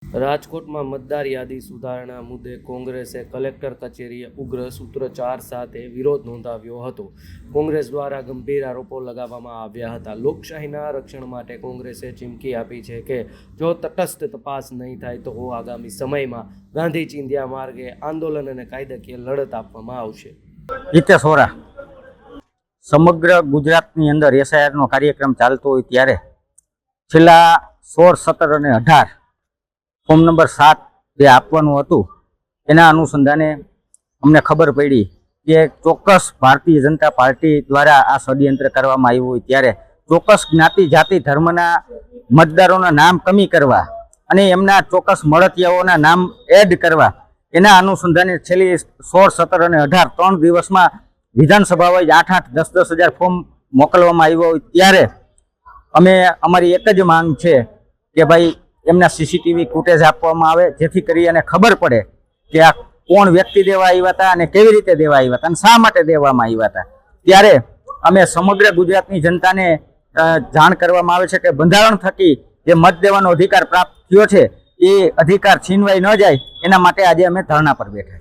રાજકોટમાં મતદાર યાદી સુધારણા મુદ્દે કોંગ્રેસે કલેક્ટર કચેરીએ ઉગ્ર સૂત્રોચ્ચાર સાથે વિરોધ નોંધાવ્યો હતો. કોંગ્રેસ દ્વારા ગંભીર આરોપો લગાવવામાં આવ્યા હતા. લોકશાહીના રક્ષણ માટે કોંગ્રેસે ચીમકી આપી છે કે જો તટસ્થ તપાસ નહીં થાય તો આગામી સમયમાં ગાંધી ચિંધ્યા માર્ગે આંદોલન અને કાયદાકીય લડત આપવામાં આવશે. હિતેશ વોરા. સમગ્ર ગુજરાતની અંદર એસઆઈઆરનો કાર્યક્રમ ચાલતો હોય ત્યારે છેલ્લા 16, 17 અને 18 ફોર્મ નંબર 7 જે આપવાનું હતું એના અનુસંધાને અમને ખબર પડી કે ચોક્કસ ભારતીય જનતા પાર્ટી દ્વારા આ ષડયંત્ર કરવામાં આવ્યું હોય ત્યારે ચોક્કસ જ્ઞાતિ જાતિ ધર્મના મતદારોના નામ કમી કરવા અને એમના ચોક્કસ મળતિયાઓના નામ એડ કરવા એના અનુસંધાને છેલ્લી 16, 17 અને 18 3 દિવસમાં વિધાનસભા વાઇઝ 8-8, 10-10 હજાર ફોર્મ મોકલવામાં આવ્યા હોય ત્યારે અમે અમારી એક જ માંગ છે કે ભાઈ એમના સીસીટીવી ફૂટેજ આપવામાં આવે, જેથી કરી અને ખબર પડે કે આ કોણ વ્યક્તિ દેવા આવ્યા હતા અને કેવી રીતે દેવા આવ્યા હતા અને શા માટે દેવામાં આવ્યા હતા. ત્યારે અમે સમગ્ર ગુજરાતની જનતાને જાણ કરવામાં આવે છે કે બંધારણ થકી જે મત દેવાનો અધિકાર પ્રાપ્ત થયો છે એ અધિકાર છીનવાઈ ન જાય એના માટે આજે અમે ધરણા પર બેઠા છીએ.